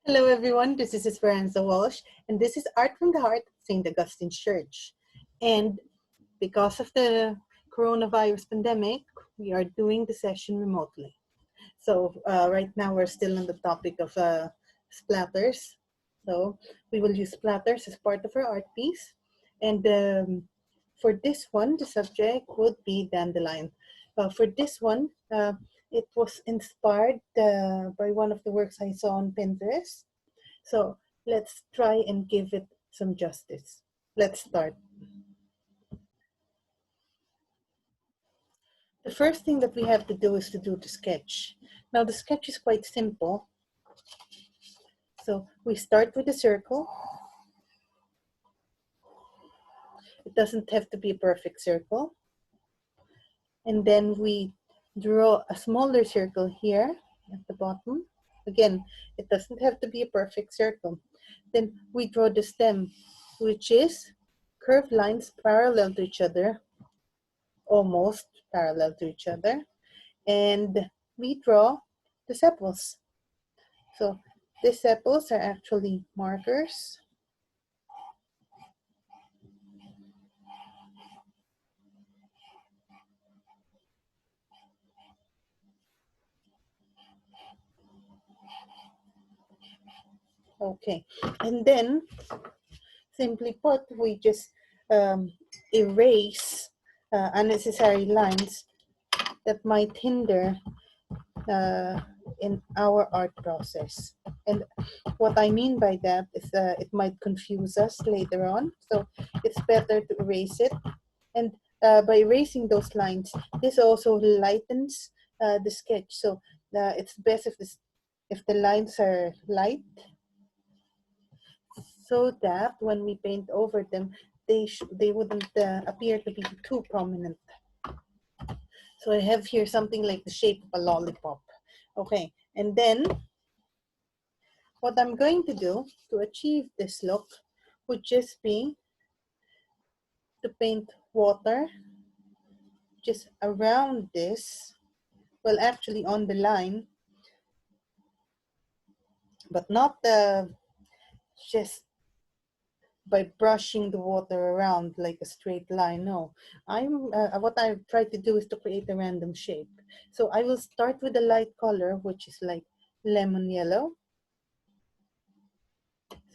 Hello everyone, this is Esperanza Walsh, and this is Art from the Heart, St. Augustine's Church. And because of the coronavirus pandemic, we are doing the session remotely. So right now we're still on the topic of splatters. So we will use splatters as part of our art piece. And for this one, the subject would be dandelion. For this one, it was inspired by one of the works I saw on Pinterest. So let's try and give it some justice. Let's start. The first thing that we have to do is to do the sketch. Now the sketch is quite simple. So we start with a circle. It doesn't have to be a perfect circle. And then we draw a smaller circle here at the bottom. Again, it doesn't have to be a perfect circle. Then we draw the stem, which is curved lines parallel to each other, almost parallel to each other. And we draw the sepals. So the sepals are actually markers. Okay, and then simply put, we just erase unnecessary lines that might hinder in our art process. And what I mean by that is it might confuse us later on. So it's better to erase it. And by erasing those lines, this also lightens the sketch. So it's best if the lines are light, so that when we paint over them, they wouldn't appear to be too prominent. So I have here something like the shape of a lollipop. Okay, and then what I'm going to do to achieve this look would just be to paint water just around this, well actually on the line, but not just by brushing the water around like a straight line. No, what I've tried to do is to create a random shape. So I will start with a light color, which is like lemon yellow.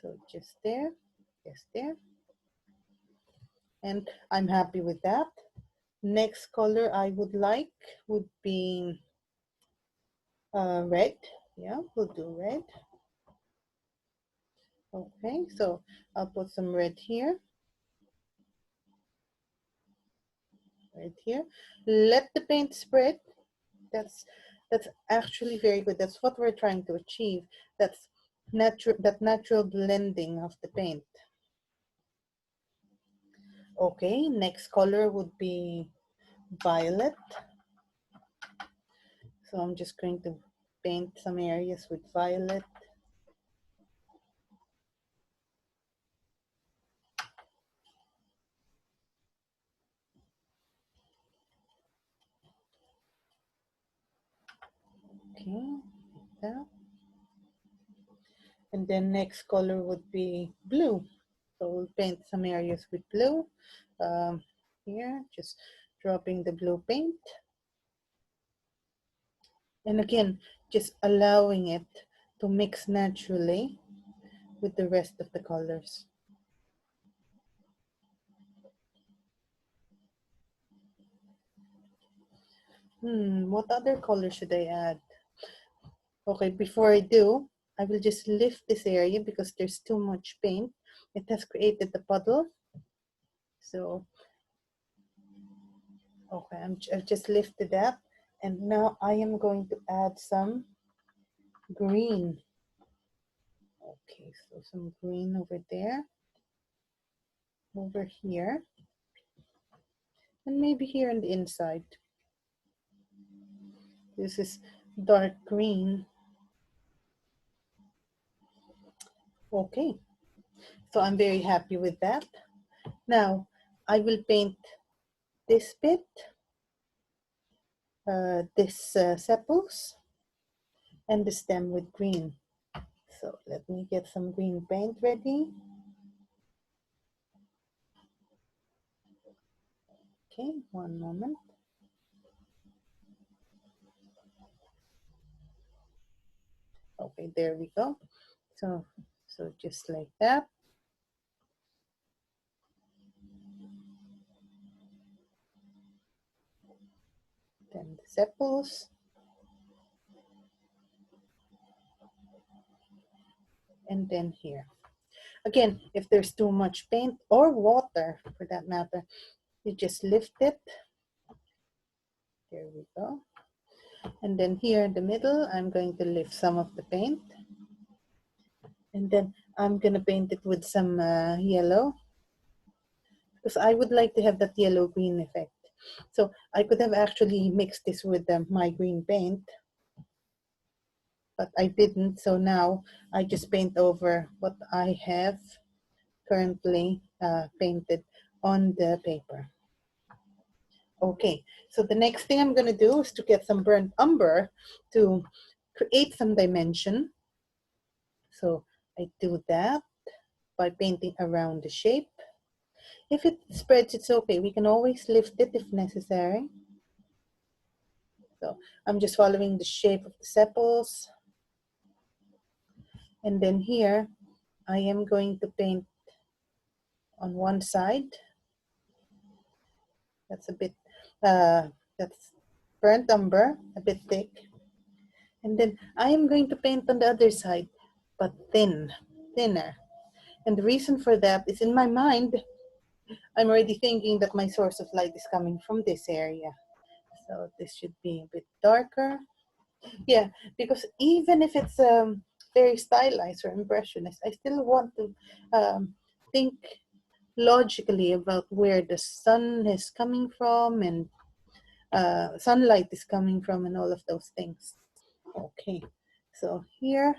So just there, and I'm happy with that. Next color I would like would be red. Yeah, we'll do red. Okay, so I'll put some red here. Right here. Let the paint spread. That's actually very good. That's what we're trying to achieve. That's natural blending of the paint. Okay, next color would be violet. So I'm just going to paint some areas with violet. Okay, like that. And then next color would be blue. So we'll paint some areas with blue. Here, just dropping the blue paint. And again, just allowing it to mix naturally with the rest of the colors. What other color should I add? Okay, before I do, I will just lift this area because there's too much paint. It has created the puddle. So, okay, I've just lifted that. And now I am going to add some green. Okay, so some green over there, over here, and maybe here on the inside. This is dark green. Okay, so I'm very happy with that. Now, I will paint this bit, this sepals, and the stem with green. So let me get some green paint ready. Okay, one moment. Okay, there we go. So just like that. Then the sepals. And then here. Again, if there's too much paint or water for that matter, you just lift it. There we go. And then here in the middle, I'm going to lift some of the paint. And then I'm going to paint it with some yellow, because I would like to have that yellow-green effect. So I could have actually mixed this with my green paint, but I didn't. So now I just paint over what I have currently painted on the paper. Okay, so the next thing I'm going to do is to get some burnt umber to create some dimension. So I do that by painting around the shape. If it spreads, it's okay. We can always lift it if necessary. So I'm just following the shape of the sepals. And then here, I am going to paint on one side. That's a bit, that's burnt umber, a bit thick. And then I am going to paint on the other side, but thinner. And the reason for that is, in my mind, I'm already thinking that my source of light is coming from this area. So this should be a bit darker. Yeah, because even if it's very stylized or impressionist, I still want to think logically about where the sun is coming from and sunlight is coming from and all of those things. Okay, so here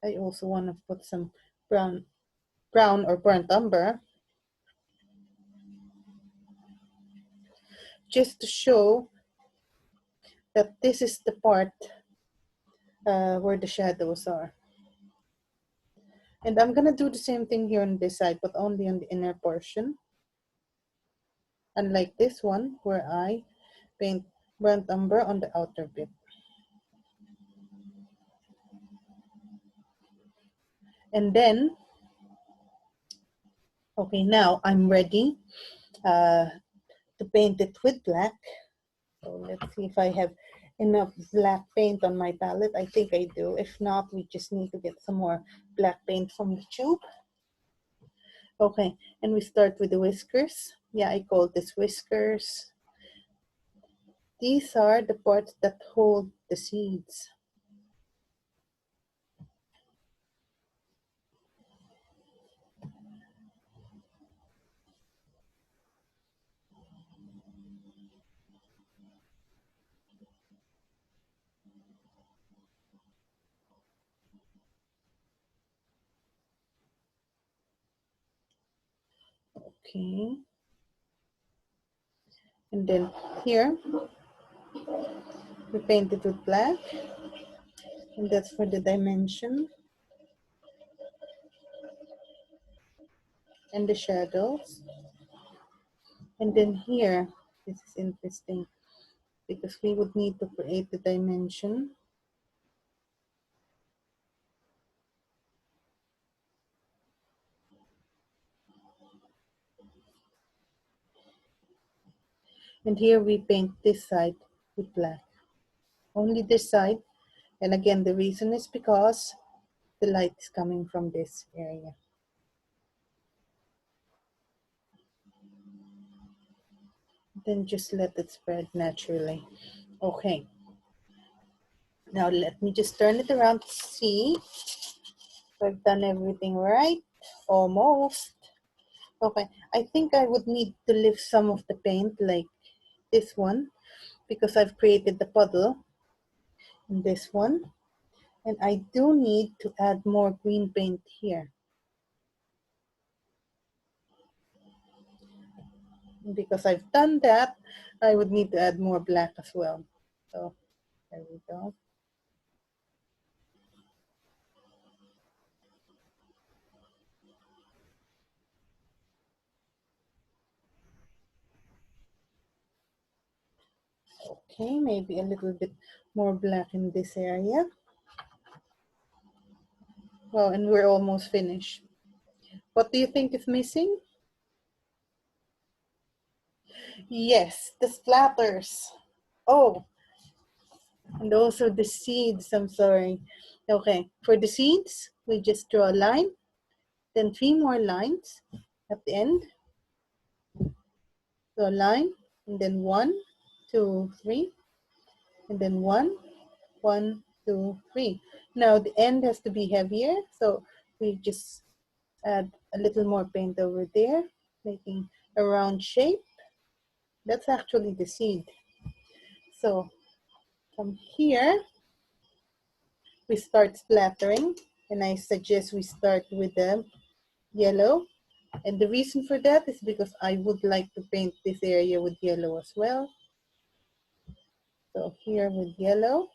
I also want to put some brown or burnt umber, just to show that this is the part where the shadows are. And I'm gonna do the same thing here on this side, but only on the inner portion. Unlike this one, where I paint burnt umber on the outer bit. And then, okay, now I'm ready to paint it with black. So let's see if I have enough black paint on my palette. I think I do. If not, we just need to get some more black paint from the tube. Okay, and we start with the whiskers. Yeah, I call this whiskers. These are the parts that hold the seeds. Okay. And then here, we paint it with black. And that's for the dimension. And the shadows. And then here, this is interesting, because we would need to create the dimension. And here we paint this side with black. Only this side. And again, the reason is because the light is coming from this area. Then just let it spread naturally. Okay. Now let me just turn it around to see if I've done everything right. Almost. Okay, I think I would need to lift some of the paint, like this one, because I've created the puddle in this one. And I do need to add more green paint here, because I've done that. I would need to add more black as well. So there we go. Okay, maybe a little bit more black in this area. Well, and we're almost finished. What do you think is missing? Yes, the splatters. Oh, and also the seeds, I'm sorry. Okay, for the seeds, we just draw a line, then 3 more lines at the end. So a line, and then 1, 2, 3, and then 1, 1, 2, 3. Now the end has to be heavier, so we just add a little more paint over there, making a round shape. That's actually the seed. So from here, we start splattering, and I suggest we start with the yellow. And the reason for that is because I would like to paint this area with yellow as well. So here with yellow,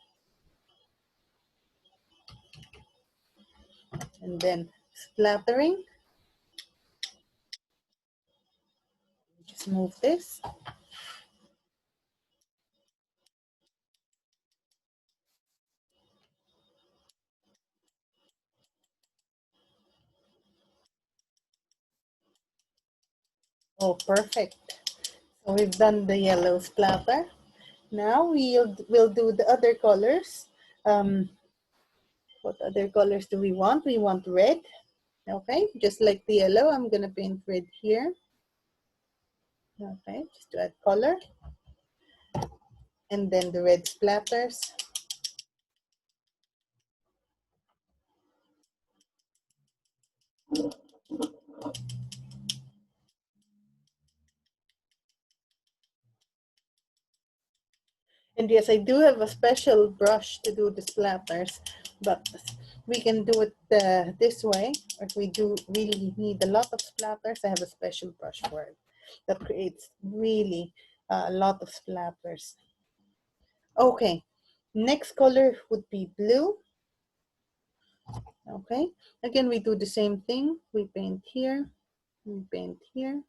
and then splattering. Just move this. Oh, perfect. So we've done the yellow splatter. Now we'll do the other colors. What other colors do we want? We want red. Okay, just like the yellow, I'm gonna paint red here. Okay, just to add color. And then the red splatters. And yes, I do have a special brush to do the splatters, but we can do it this way. Or if we do really need a lot of splatters, I have a special brush for it that creates really a lot of splatters. Okay, next color would be blue. Okay, again, we do the same thing. We paint here, we paint here,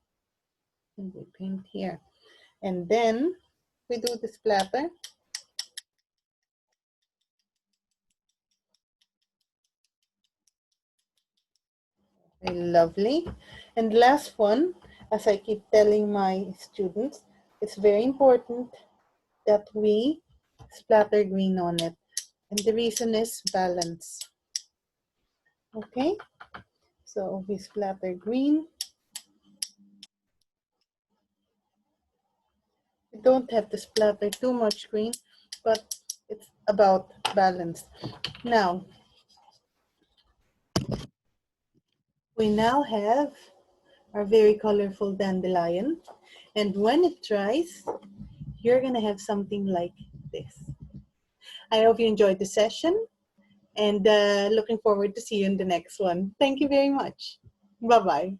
and we paint here. And then we do the splatter. Very lovely. And last one, as I keep telling my students, it's very important that we splatter green on it. And the reason is balance. Okay, so we splatter green. We don't have to splatter too much green, but it's about balance. Now, we now have our very colorful dandelion. And when it dries, you're gonna have something like this. I hope you enjoyed the session, and looking forward to see you in the next one. Thank you very much. Bye-bye.